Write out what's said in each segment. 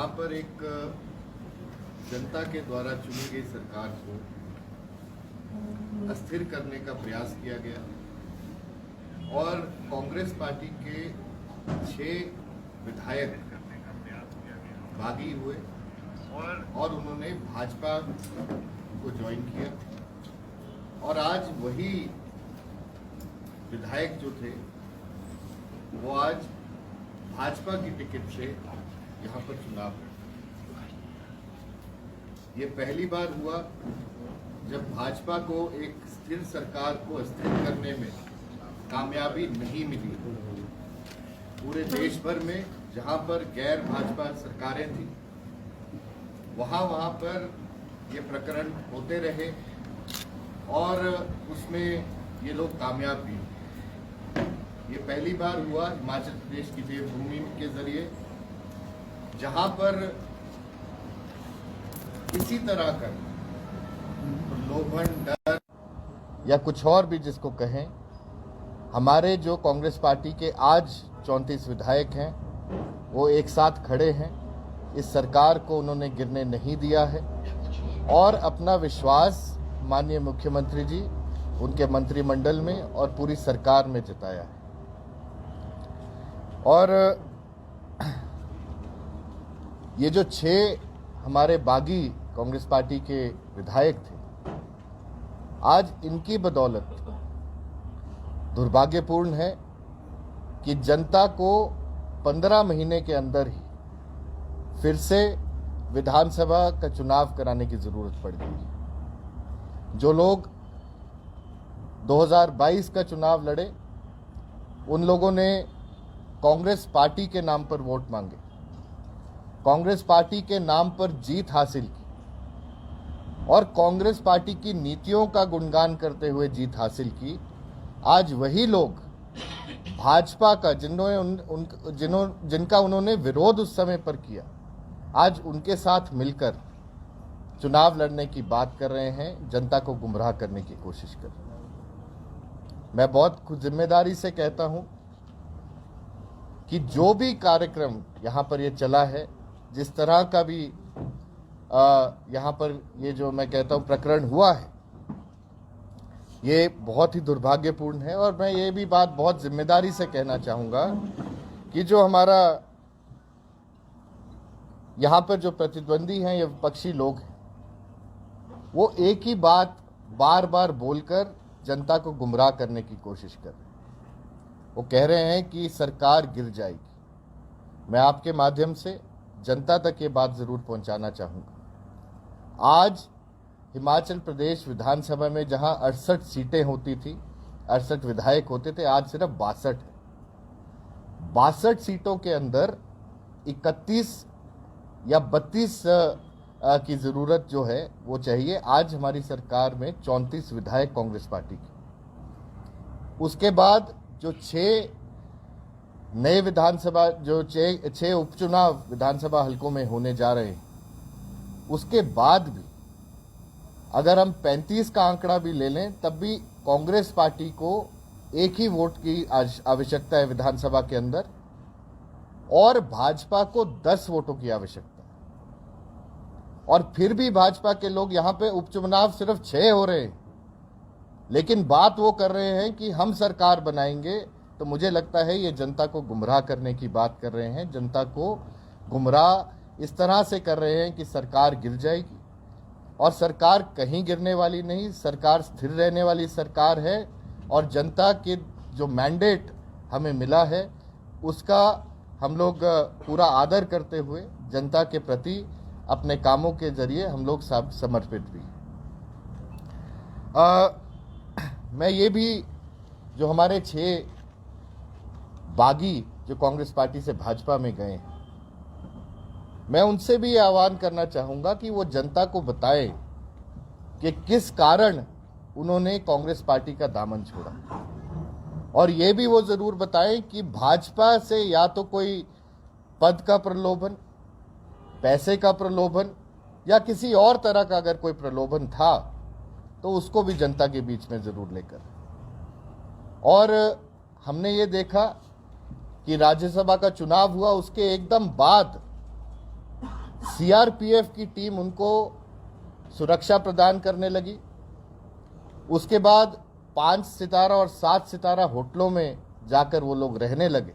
जहां पर एक जनता के द्वारा चुनी गई सरकार को अस्थिर करने का प्रयास किया गया और कांग्रेस पार्टी के 6 विधायक बागी हुए और उन्होंने भाजपा को ज्वाइन किया और आज वही विधायक जो थे वो आज भाजपा की टिकट से यहाँ पर चुनाव लड़े। ये पहली बार हुआ जब भाजपा को एक स्थिर सरकार को अस्थिर करने में कामयाबी नहीं मिली। पूरे देश भर में जहाँ पर गैर भाजपा सरकारें थी वहाँ पर ये प्रकरण होते रहे और उसमें ये लोग कामयाब भी हुए। ये पहली बार हुआ हिमाचल प्रदेश की देवभूमि के जरिए जहाँ पर इसी तरह का प्रलोभन, डर या कुछ और भी जिसको कहें, हमारे जो कांग्रेस पार्टी के आज 34 विधायक हैं वो एक साथ खड़े हैं। इस सरकार को उन्होंने गिरने नहीं दिया है और अपना विश्वास माननीय मुख्यमंत्री जी, उनके मंत्रिमंडल में और पूरी सरकार में जताया है। और ये जो 6 हमारे बागी कांग्रेस पार्टी के विधायक थे, आज इनकी बदौलत दुर्भाग्यपूर्ण है कि जनता को 15 महीने के अंदर ही फिर से विधानसभा का चुनाव कराने की जरूरत पड़ गई। जो लोग 2022 का चुनाव लड़े उन लोगों ने कांग्रेस पार्टी के नाम पर वोट मांगे, कांग्रेस पार्टी के नाम पर जीत हासिल की और कांग्रेस पार्टी की नीतियों का गुणगान करते हुए जीत हासिल की। आज वही लोग भाजपा का जिनका उन्होंने विरोध उस समय पर किया, आज उनके साथ मिलकर चुनाव लड़ने की बात कर रहे हैं, जनता को गुमराह करने की कोशिश कर रहे हैं। मैं बहुत जिम्मेदारी से कहता हूं कि जो भी कार्यक्रम यहाँ पर ये चला है, जिस तरह का भी यहाँ पर ये जो मैं कहता हूँ प्रकरण हुआ है, ये बहुत ही दुर्भाग्यपूर्ण है। और मैं ये भी बात बहुत जिम्मेदारी से कहना चाहूँगा कि जो हमारा यहाँ पर जो प्रतिद्वंदी हैं, ये विपक्षी लोग हैं, वो एक ही बात बार बार बोलकर जनता को गुमराह करने की कोशिश कर रहे हैं। वो कह रहे हैं कि सरकार गिर जाएगी। मैं आपके माध्यम से जनता तक ये बात जरूर पहुंचाना चाहूँगा। आज हिमाचल प्रदेश विधानसभा में जहां 68 सीटें होती थी, 68 विधायक होते थे, आज सिर्फ 62 है। 62 सीटों के अंदर 31 या 32 की ज़रूरत जो है वो चाहिए। आज हमारी सरकार में 34 विधायक कांग्रेस पार्टी के। उसके बाद जो 6 नए विधानसभा जो 6 उपचुनाव विधानसभा हलकों में होने जा रहे हैं, उसके बाद भी अगर हम 35 का आंकड़ा भी ले लें तब भी कांग्रेस पार्टी को एक ही वोट की आवश्यकता है विधानसभा के अंदर और भाजपा को 10 वोटों की आवश्यकता है। और फिर भी भाजपा के लोग यहाँ पे उपचुनाव सिर्फ 6 हो रहे हैं, लेकिन बात वो कर रहे हैं कि हम सरकार बनाएंगे। तो मुझे लगता है ये जनता को गुमराह करने की बात कर रहे हैं। जनता को गुमराह इस तरह से कर रहे हैं कि सरकार गिर जाएगी, और सरकार कहीं गिरने वाली नहीं, सरकार स्थिर रहने वाली सरकार है। और जनता के जो मैंडेट हमें मिला है उसका हम लोग पूरा आदर करते हुए जनता के प्रति अपने कामों के जरिए हम लोग सब समर्पित भी। मैं ये भी जो हमारे 6 बागी जो कांग्रेस पार्टी से भाजपा में गए हैं, मैं उनसे भी आह्वान करना चाहूँगा कि वो जनता को बताएं कि किस कारण उन्होंने कांग्रेस पार्टी का दामन छोड़ा, और ये भी वो ज़रूर बताएं कि भाजपा से या तो कोई पद का प्रलोभन, पैसे का प्रलोभन या किसी और तरह का अगर कोई प्रलोभन था तो उसको भी जनता के बीच में ज़रूर लेकर। और हमने ये देखा कि राज्यसभा का चुनाव हुआ, उसके एकदम बाद सीआरपीएफ की टीम उनको सुरक्षा प्रदान करने लगी। उसके बाद 5 सितारा और 7 सितारा होटलों में जाकर वो लोग रहने लगे।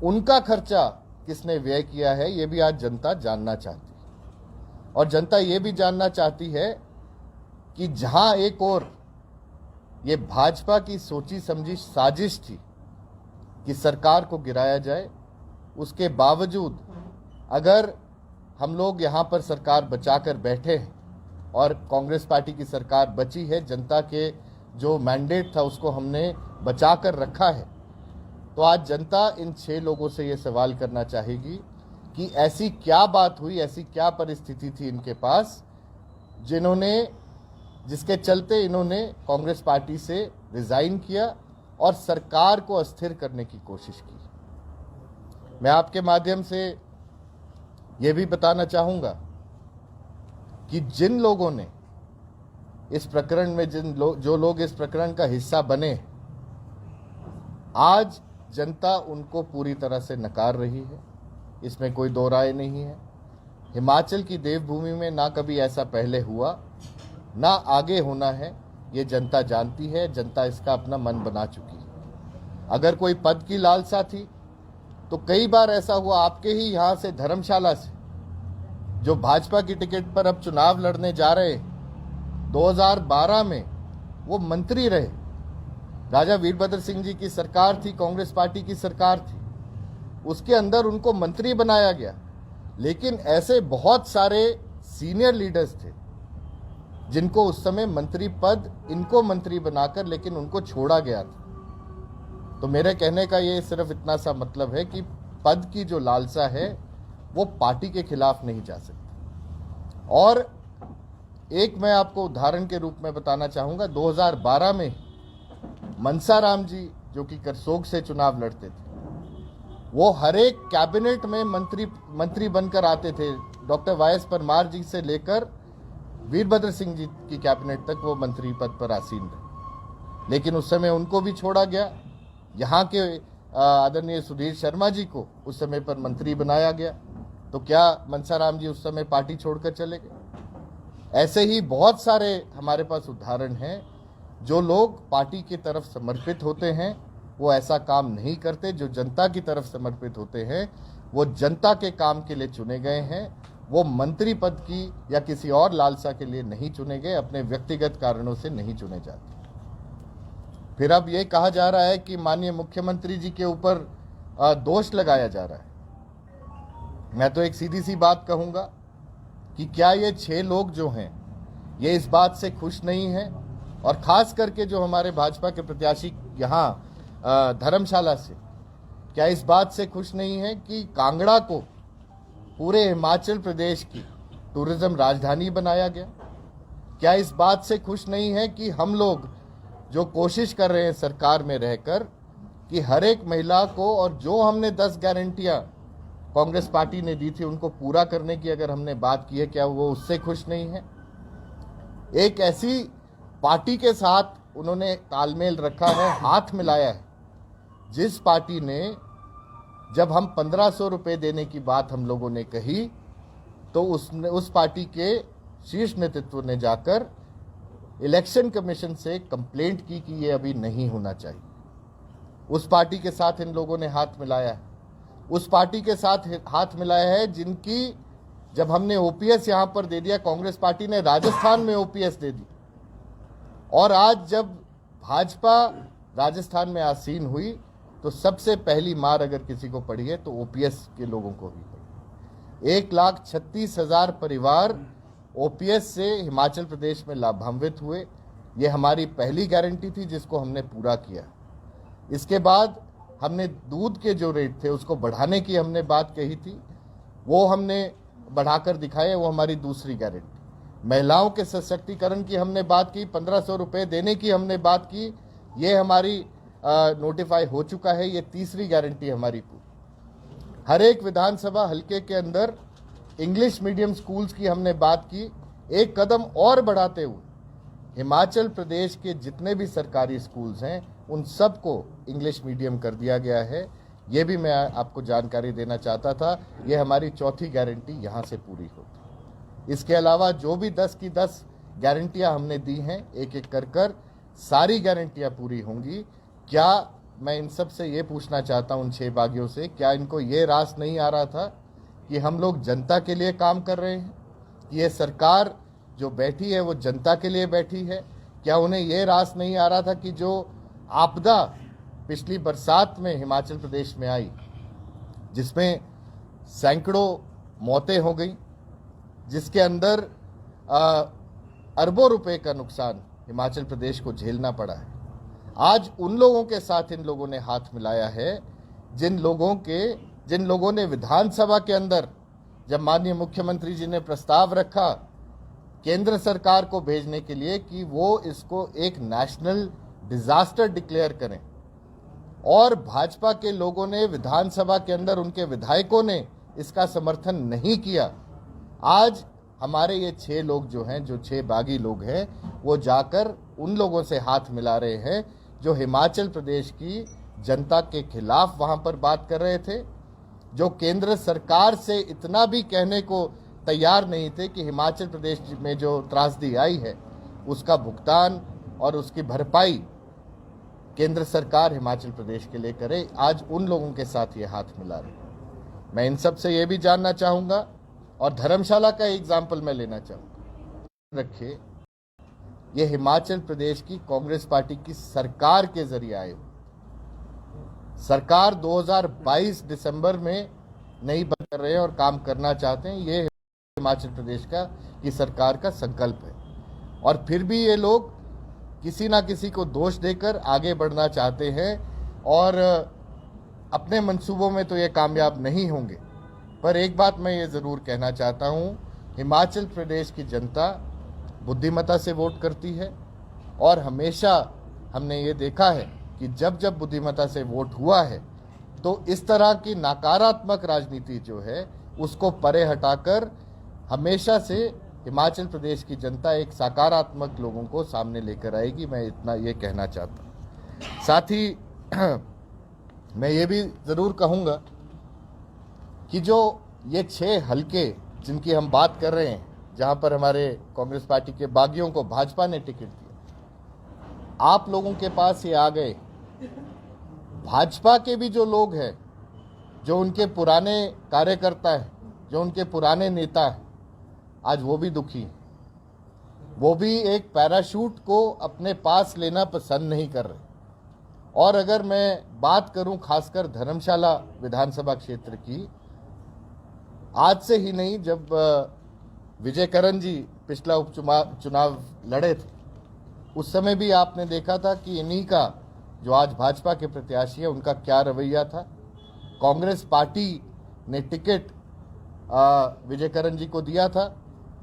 उनका खर्चा किसने व्यय किया है, ये भी आज जनता जानना चाहती है। और जनता ये भी जानना चाहती है कि जहां एक और ये भाजपा की सोची समझी साजिश थी कि सरकार को गिराया जाए, उसके बावजूद अगर हम लोग यहाँ पर सरकार बचाकर बैठे हैं और कांग्रेस पार्टी की सरकार बची है, जनता के जो मैंडेट था उसको हमने बचाकर रखा है, तो आज जनता इन 6 लोगों से ये सवाल करना चाहेगी कि ऐसी क्या बात हुई, ऐसी क्या परिस्थिति थी इनके पास जिसके चलते इन्होंने कांग्रेस पार्टी से रिजाइन किया और सरकार को अस्थिर करने की कोशिश की। मैं आपके माध्यम से ये भी बताना चाहूंगा कि जिन लोगों ने इस प्रकरण में जो लोग इस प्रकरण का हिस्सा बने, आज जनता उनको पूरी तरह से नकार रही है, इसमें कोई दो राय नहीं है। हिमाचल की देवभूमि में ना कभी ऐसा पहले हुआ, ना आगे होना है, ये जनता जानती है। जनता इसका अपना मन बना चुकी है। अगर कोई पद की लालसा थी तो कई बार ऐसा हुआ, आपके ही यहाँ से धर्मशाला से जो भाजपा की टिकट पर अब चुनाव लड़ने जा रहे, 2012 में वो मंत्री रहे। राजा वीरभद्र सिंह जी की सरकार थी, कांग्रेस पार्टी की सरकार थी, उसके अंदर उनको मंत्री बनाया गया। लेकिन ऐसे बहुत सारे सीनियर लीडर्स थे जिनको उस समय मंत्री पद इनको मंत्री बनाकर लेकिन उनको छोड़ा गया था। तो मेरे कहने का ये सिर्फ इतना सा मतलब है कि पद की जो लालसा है वो पार्टी के खिलाफ नहीं जा सकती। और एक मैं आपको उदाहरण के रूप में बताना चाहूंगा, 2012 में मनसाराम जी जो कि करसोग से चुनाव लड़ते थे, वो हर एक कैबिनेट में मंत्री बनकर आते थे। डॉक्टर वाई.एस. परमार जी से लेकर वीरभद्र सिंह जी की कैबिनेट तक वो मंत्री पद पर आसीन रहे, लेकिन उस समय उनको भी छोड़ा गया। यहाँ के आदरणीय सुधीर शर्मा जी को उस समय पर मंत्री बनाया गया, तो क्या मनसाराम जी उस समय पार्टी छोड़कर चले गए? ऐसे ही बहुत सारे हमारे पास उदाहरण हैं। जो लोग पार्टी की तरफ समर्पित होते हैं वो ऐसा काम नहीं करते। जो जनता की तरफ समर्पित होते हैं वो जनता के काम के लिए चुने गए हैं, वो मंत्री पद की या किसी और लालसा के लिए नहीं चुने गए, अपने व्यक्तिगत कारणों से नहीं चुने जाते। फिर अब ये कहा जा रहा है कि माननीय मुख्यमंत्री जी के ऊपर दोष लगाया जा रहा है। मैं तो एक सीधी सी बात कहूंगा कि क्या ये 6 लोग जो हैं ये इस बात से खुश नहीं हैं, और खास करके जो हमारे भाजपा के प्रत्याशी यहाँ धर्मशाला से, क्या इस बात से खुश नहीं है कि कांगड़ा को पूरे हिमाचल प्रदेश की टूरिज्म राजधानी बनाया गया? क्या इस बात से खुश नहीं है कि हम लोग जो कोशिश कर रहे हैं सरकार में रहकर कि हर एक महिला को, और जो हमने 10 गारंटियां कांग्रेस पार्टी ने दी थी उनको पूरा करने की अगर हमने बात की है, क्या वो उससे खुश नहीं है? एक ऐसी पार्टी के साथ उन्होंने तालमेल रखा है, हाथ मिलाया है, जिस पार्टी ने जब हम 1500 रुपये देने की बात हम लोगों ने कही तो उस पार्टी के शीर्ष नेतृत्व ने जाकर इलेक्शन कमीशन से कंप्लेंट की कि ये अभी नहीं होना चाहिए। उस पार्टी के साथ इन लोगों ने हाथ मिलाया है। उस पार्टी के साथ हाथ मिलाया है जिनकी जब हमने ओपीएस यहाँ पर दे दिया, कांग्रेस पार्टी ने राजस्थान में ओपीएस दे दी, और आज जब भाजपा राजस्थान में आसीन हुई तो सबसे पहली मार अगर किसी को पड़ी है तो ओपीएस के लोगों को ही पड़ी। 1,36,000 परिवार ओपीएस से हिमाचल प्रदेश में लाभान्वित हुए। ये हमारी पहली गारंटी थी जिसको हमने पूरा किया। इसके बाद हमने दूध के जो रेट थे उसको बढ़ाने की हमने बात कही थी, वो हमने बढ़ाकर दिखाए, वो हमारी दूसरी गारंटी। महिलाओं के सशक्तिकरण की हमने बात की, 1500 रुपये देने की हमने बात की, ये हमारी नोटिफाई हो चुका है, ये तीसरी गारंटी हमारी पूरी। हर एक विधानसभा हलके के अंदर इंग्लिश मीडियम स्कूल्स की हमने बात की। एक कदम और बढ़ाते हुए हिमाचल प्रदेश के जितने भी सरकारी स्कूल्स हैं उन सबको इंग्लिश मीडियम कर दिया गया है। ये भी मैं आपको जानकारी देना चाहता था। ये हमारी चौथी गारंटी यहाँ से पूरी होगी। इसके अलावा जो भी 10 की 10 गारंटियाँ हमने दी हैं, एक एक कर सारी गारंटियाँ पूरी होंगी। क्या मैं इन सब से ये पूछना चाहता हूँ, उन 6 बागियों से, क्या इनको ये रास नहीं आ रहा था कि हम लोग जनता के लिए काम कर रहे हैं, कि ये सरकार जो बैठी है वो जनता के लिए बैठी है? क्या उन्हें ये रास नहीं आ रहा था कि जो आपदा पिछली बरसात में हिमाचल प्रदेश में आई, जिसमें सैकड़ों मौतें हो गई, जिसके अंदर अरबों रुपए का नुकसान हिमाचल प्रदेश को झेलना पड़ा है, आज उन लोगों के साथ इन लोगों ने हाथ मिलाया है जिन लोगों ने विधानसभा के अंदर, जब माननीय मुख्यमंत्री जी ने प्रस्ताव रखा केंद्र सरकार को भेजने के लिए कि वो इसको एक नेशनल डिजास्टर डिक्लेयर करें, और भाजपा के लोगों ने विधानसभा के अंदर, उनके विधायकों ने इसका समर्थन नहीं किया। आज हमारे ये 6 लोग जो हैं, जो 6 बागी लोग हैं, वो जाकर उन लोगों से हाथ मिला रहे हैं जो हिमाचल प्रदेश की जनता के खिलाफ वहां पर बात कर रहे थे, जो केंद्र सरकार से इतना भी कहने को तैयार नहीं थे कि हिमाचल प्रदेश में जो त्रासदी आई है उसका भुगतान और उसकी भरपाई केंद्र सरकार हिमाचल प्रदेश के लिए करे। आज उन लोगों के साथ ये हाथ मिला रहे। मैं इन सब से ये भी जानना चाहूँगा, और धर्मशाला का एग्जाम्पल मैं लेना चाहूँगा। रखिए, ये हिमाचल प्रदेश की कांग्रेस पार्टी की सरकार के जरिए आए। सरकार 2022 दिसंबर में नहीं बंद कर रहे हैं और काम करना चाहते हैं। ये हिमाचल प्रदेश की सरकार का संकल्प है, और फिर भी ये लोग किसी ना किसी को दोष देकर आगे बढ़ना चाहते हैं, और अपने मंसूबों में तो ये कामयाब नहीं होंगे। पर एक बात मैं ये ज़रूर कहना चाहता हूँ, हिमाचल प्रदेश की जनता बुद्धिमत्ता से वोट करती है, और हमेशा हमने ये देखा है कि जब जब बुद्धिमत्ता से वोट हुआ है तो इस तरह की नकारात्मक राजनीति जो है उसको परे हटाकर हमेशा से हिमाचल प्रदेश की जनता एक सकारात्मक लोगों को सामने लेकर आएगी। मैं इतना ये कहना चाहता हूँ। साथ ही मैं ये भी ज़रूर कहूँगा कि जो ये 6 हलके जिनकी हम बात कर रहे हैं, जहाँ पर हमारे कांग्रेस पार्टी के बागियों को भाजपा ने टिकट दिया, आप लोगों के पास ये आ गए। भाजपा के भी जो लोग हैं, जो उनके पुराने कार्यकर्ता हैं, जो उनके पुराने नेता हैं, आज वो भी दुखी हैं। वो भी एक पैराशूट को अपने पास लेना पसंद नहीं कर रहे। और अगर मैं बात करूं खासकर धर्मशाला विधानसभा क्षेत्र की, आज से ही नहीं, जब विजय करण जी पिछला उपचुनाव लड़े थे, उस समय भी आपने देखा था कि इन्हीं का, जो आज भाजपा के प्रत्याशी है, उनका क्या रवैया था। कांग्रेस पार्टी ने टिकट विजय करण जी को दिया था,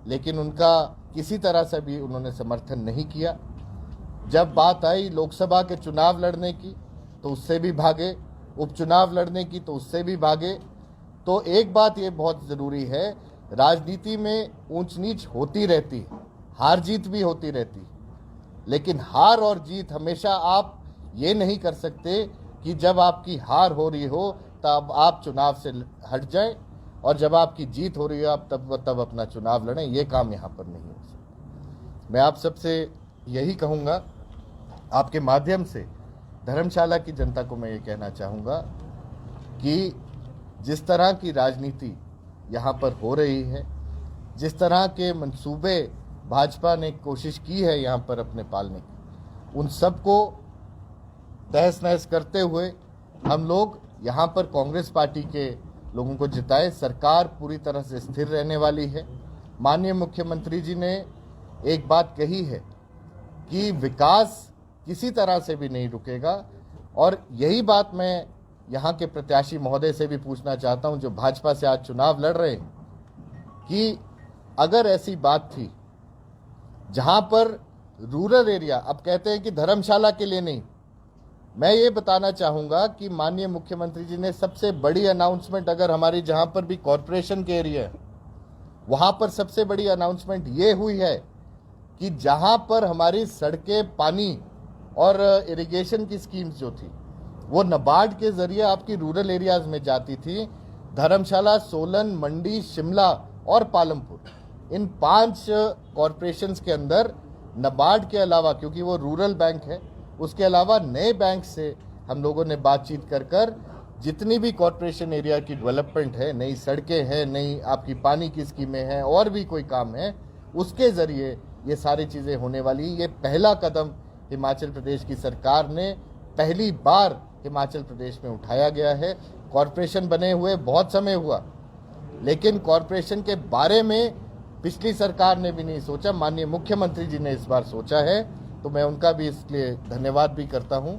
लेकिन उनका किसी तरह से भी उन्होंने समर्थन नहीं किया। जब बात आई लोकसभा के चुनाव लड़ने की तो उससे भी भागे, उपचुनाव लड़ने की तो उससे भी भागे। तो एक बात ये बहुत ज़रूरी है, राजनीति में ऊंच नीच होती रहती है, हार जीत भी होती रहती है, लेकिन हार और जीत हमेशा आप ये नहीं कर सकते कि जब आपकी हार हो रही हो तब आप चुनाव से हट जाएं, और जब आपकी जीत हो रही है आप तब अपना चुनाव लड़ें। ये काम यहाँ पर नहीं हो सकता। मैं आप सबसे यही कहूँगा, आपके माध्यम से धर्मशाला की जनता को मैं ये कहना चाहूँगा कि जिस तरह की राजनीति यहाँ पर हो रही है, जिस तरह के मंसूबे भाजपा ने कोशिश की है यहाँ पर अपने पालने की, उन सबको तहस नहस करते हुए हम लोग यहाँ पर कांग्रेस पार्टी के लोगों को जिताए। सरकार पूरी तरह से स्थिर रहने वाली है। माननीय मुख्यमंत्री जी ने एक बात कही है कि विकास किसी तरह से भी नहीं रुकेगा, और यही बात मैं यहाँ के प्रत्याशी महोदय से भी पूछना चाहता हूँ जो भाजपा से आज चुनाव लड़ रहे हैं, कि अगर ऐसी बात थी जहाँ पर रूरल एरिया, अब कहते हैं कि धर्मशाला के लिए नहीं, मैं ये बताना चाहूँगा कि माननीय मुख्यमंत्री जी ने सबसे बड़ी अनाउंसमेंट, अगर हमारी जहाँ पर भी कॉरपोरेशन के एरिया है वहाँ पर सबसे बड़ी अनाउंसमेंट ये हुई है कि जहाँ पर हमारी सड़कें, पानी और इरिगेशन की स्कीम्स जो थी, वो नाबार्ड के जरिए आपकी रूरल एरियाज में जाती थी। धर्मशाला, सोलन, मंडी, शिमला और पालमपुर, इन 5 कॉरपोरेशंस के अंदर नाबार्ड के अलावा, क्योंकि वो रूरल बैंक है, उसके अलावा नए बैंक से हम लोगों ने बातचीत कर जितनी भी कॉरपोरेशन एरिया की डेवलपमेंट है, नई सड़कें हैं, नई आपकी पानी की स्कीमें हैं और भी कोई काम है, उसके ज़रिए ये सारी चीज़ें होने वाली। ये पहला कदम हिमाचल प्रदेश की सरकार ने पहली बार हिमाचल प्रदेश में उठाया गया है। कॉरपोरेशन बने हुए बहुत समय हुआ, लेकिन कॉरपोरेशन के बारे में पिछली सरकार ने भी नहीं सोचा। माननीय मुख्यमंत्री जी ने इस बार सोचा है, तो मैं उनका भी इसलिए धन्यवाद भी करता हूं।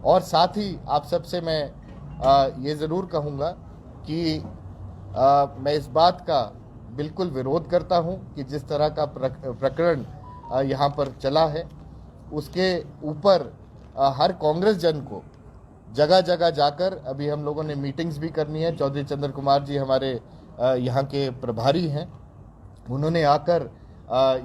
और साथ ही आप सबसे मैं ये ज़रूर कहूँगा कि मैं इस बात का बिल्कुल विरोध करता हूं कि जिस तरह का प्रकरण यहाँ पर चला है, उसके ऊपर हर कांग्रेस जन को जगह जगह जाकर अभी हम लोगों ने मीटिंग्स भी करनी है। चौधरी चंद्र कुमार जी हमारे यहाँ के प्रभारी हैं, उन्होंने आकर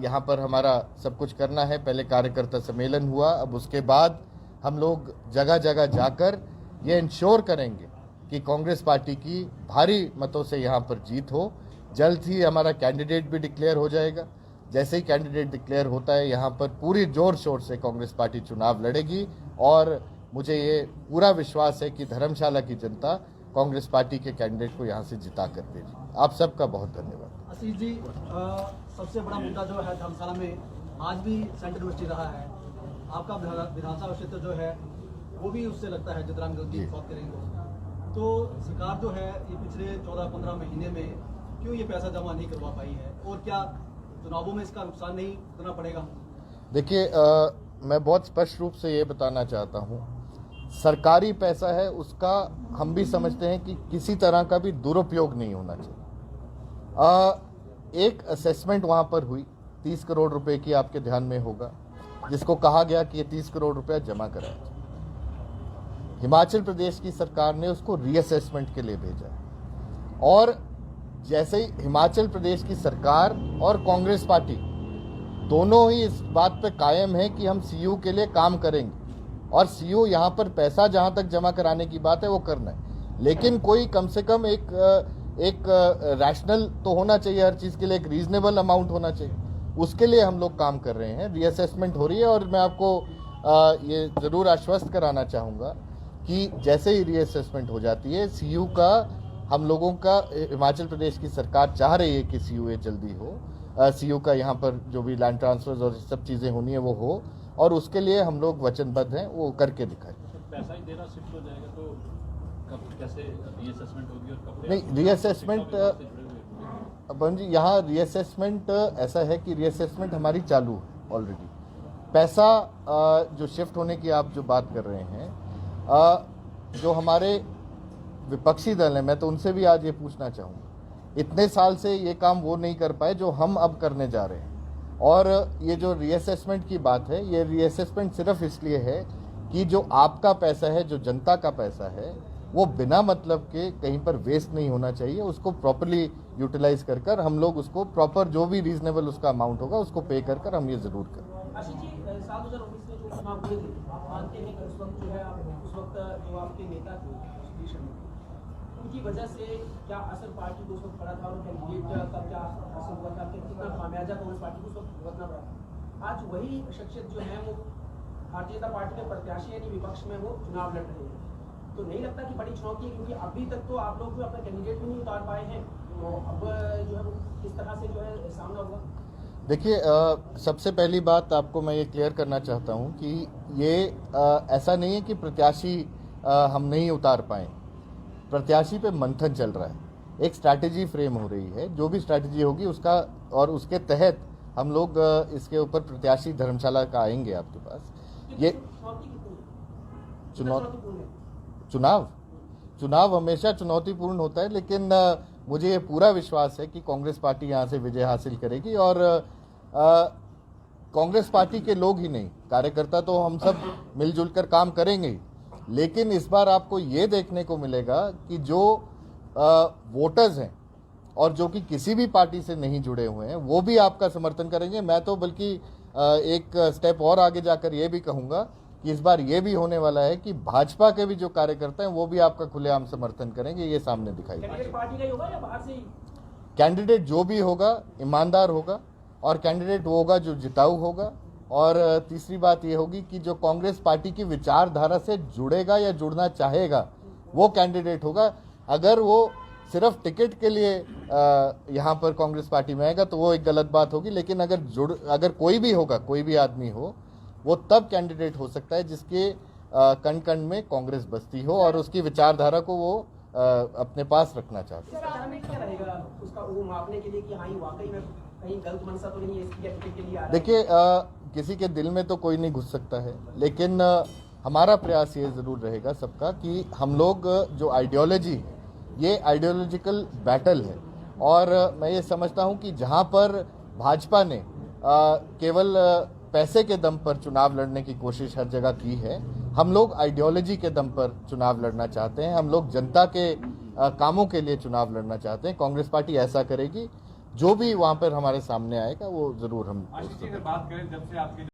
यहाँ पर हमारा सब कुछ करना है। पहले कार्यकर्ता सम्मेलन हुआ, अब उसके बाद हम लोग जगह जगह जाकर ये इंश्योर करेंगे कि कांग्रेस पार्टी की भारी मतों से यहाँ पर जीत हो। जल्द ही हमारा कैंडिडेट भी डिक्लेयर हो जाएगा। जैसे ही कैंडिडेट डिक्लेयर होता है, यहाँ पर पूरी जोर शोर से कांग्रेस पार्टी चुनाव लड़ेगी और मुझे ये पूरा विश्वास है कि धर्मशाला की जनता कांग्रेस पार्टी के कैंडिडेट को यहाँ से जिता कर देगी। आप सबका बहुत धन्यवाद। आशीष जी, सबसे बड़ा मुद्दा जो है धर्मशाला में आज भी सेंट्रल यूनिवर्सिटी रहा है। आपका विधानसभा क्षेत्र जो है वो भी उससे लगता है, जितना हम गलती बात करेंगे तो सरकार जो है ये पिछले 14-15 महीने में क्यों ये पैसा जमा नहीं करवा पाई है, और क्या चुनावों में इसका नुकसान नहीं करना पड़ेगा? देखिए, मैं बहुत स्पष्ट रूप से ये बताना चाहता हूँ, सरकारी पैसा है, उसका हम भी समझते हैं कि किसी तरह का भी दुरुपयोग नहीं होना चाहिए। एक असेसमेंट वहाँ पर हुई 30 करोड़ रुपए की, आपके ध्यान में होगा, जिसको कहा गया कि ये 30 करोड़ रुपया जमा कराया जाए। हिमाचल प्रदेश की सरकार ने उसको रीअसेसमेंट के लिए भेजा, और जैसे ही हिमाचल प्रदेश की सरकार और कांग्रेस पार्टी दोनों ही इस बात पे कायम है कि हम सीयू के लिए काम करेंगे, और सीयू यहाँ पर पैसा जहाँ तक जमा कराने की बात है वो करना है, लेकिन कोई कम से कम एक रैशनल तो होना चाहिए, हर चीज़ के लिए एक रीजनेबल अमाउंट होना चाहिए। उसके लिए हम लोग काम कर रहे हैं, रीअसेसमेंट हो रही है, और मैं आपको ये ज़रूर आश्वस्त कराना चाहूँगा कि जैसे ही रीअसेसमेंट हो जाती है सीयू का, हम लोगों का, हिमाचल प्रदेश की सरकार चाह रही है कि सीयू जल्दी हो, सीयू का यहाँ पर जो भी लैंड ट्रांसफर्स और सब चीज़ें होनी है वो हो, और उसके लिए हम लोग वचनबद्ध हैं, वो करके दिखाएं। पैसा ही देना शिफ्ट हो जाएगा तो कब कैसे रीअसेसमेंट होगी और कब? नहीं, रीअसेसमेंट अपन जी, यहाँ रीअसेसमेंट ऐसा है कि रीअसेसमेंट हमारी चालू है ऑलरेडी। पैसा जो शिफ्ट होने की आप जो बात कर रहे हैं, जो हमारे विपक्षी दल हैं, मैं तो उनसे भी आज ये पूछना चाहूँगा, इतने साल से ये काम वो नहीं कर पाए जो हम अब करने जा रहे हैं। और ये जो रीअसेसमेंट की बात है, ये रीअसेसमेंट सिर्फ इसलिए है कि जो आपका पैसा है, जो जनता का पैसा है, वो बिना मतलब के कहीं पर वेस्ट नहीं होना चाहिए। उसको प्रॉपरली यूटिलाइज कर हम लोग उसको प्रॉपर जो भी रीजनेबल उसका अमाउंट होगा उसको पे कर हम ये जरूर करें। आशीष जी, साल 2019 में जो चुनाव हुए थे, आप मानते हैं कि उस वक्त जो है उस वक्त जो आपके नेता थे उनकी वजह से क्या असर पार्टी को उस वक्त पड़ा था, और कैंडिडेट का क्या असर हुआ था, कितना खामियाजा कांग्रेस पार्टी को उस वक्त भुगतना पड़ा? आज वही शख्सियत जो है वो भारतीय जनता पार्टी के प्रत्याशी यानी विपक्ष में वो चुनाव लड़ रहे हैं, तो नहीं लगता कि बड़ी चुनौती है? क्योंकि अभी तक तो आप लोग जो अपना कैंडिडेट भी नहीं उतार पाए हैं, तो अब जो है वो किस तरह से जो है सामना होगा? देखिए, सबसे पहली बात आपको मैं ये क्लियर करना चाहता हूँ कि ये ऐसा नहीं है कि प्रत्याशी हम नहीं उतार पाए। प्रत्याशी पे मंथन चल रहा है, एक स्ट्रैटेजी फ्रेम हो रही है, जो भी स्ट्रैटेजी होगी उसका, और उसके तहत हम लोग इसके ऊपर प्रत्याशी धर्मशाला का आएंगे आपके पास। ये चुनाव हमेशा चुनौतीपूर्ण होता है, लेकिन मुझे ये पूरा विश्वास है कि कांग्रेस पार्टी यहाँ से विजय हासिल करेगी। और कांग्रेस पार्टी के लोग ही नहीं, कार्यकर्ता तो हम सब मिलजुल कर काम करेंगे ही, लेकिन इस बार आपको ये देखने को मिलेगा कि जो वोटर्स हैं और जो कि किसी भी पार्टी से नहीं जुड़े हुए हैं, वो भी आपका समर्थन करेंगे। मैं तो बल्कि एक स्टेप और आगे जाकर ये भी कहूँगा कि इस बार ये भी होने वाला है कि भाजपा के भी जो कार्यकर्ता हैं वो भी आपका खुलेआम समर्थन करेंगे, ये सामने दिखाई देगा। कैंडिडेट पार्टी का ही होगा या बाहर से ही? कैंडिडेट जो भी होगा ईमानदार होगा और कैंडिडेट वो होगा जो जिताऊ होगा। और तीसरी बात ये होगी कि जो कांग्रेस पार्टी की विचारधारा से जुड़ेगा या जुड़ना चाहेगा वो कैंडिडेट होगा। अगर वो सिर्फ टिकट के लिए यहाँ पर कांग्रेस पार्टी में आएगा तो वो एक गलत बात होगी, लेकिन अगर कोई भी होगा, कोई भी आदमी हो, वो तब कैंडिडेट हो सकता है जिसके कण कण में कांग्रेस बसती हो और उसकी विचारधारा को वो अपने पास रखना चाहते हैं। पैरामीटर क्या रहेगा उसका वो मापने के लिए कि हाँ ये वाकई में कहीं गलत मनसा तो नहीं है इसकी टिकट के लिए आ रहा है? देखिए, किसी के दिल में तो कोई नहीं घुस सकता है, लेकिन हमारा प्रयास ये जरूर रहेगा सबका कि हम लोग जो आइडियोलॉजी है, ये आइडियोलॉजिकल बैटल है। और मैं ये समझता हूँ कि जहाँ पर भाजपा ने केवल पैसे के दम पर चुनाव लड़ने की कोशिश हर जगह की है, हम लोग आइडियोलॉजी के दम पर चुनाव लड़ना चाहते हैं। हम लोग जनता के कामों के लिए चुनाव लड़ना चाहते हैं। कांग्रेस पार्टी ऐसा करेगी। जो भी वहाँ पर हमारे सामने आएगा वो जरूर हम आशीष जी, अगर बात करें जब से आपके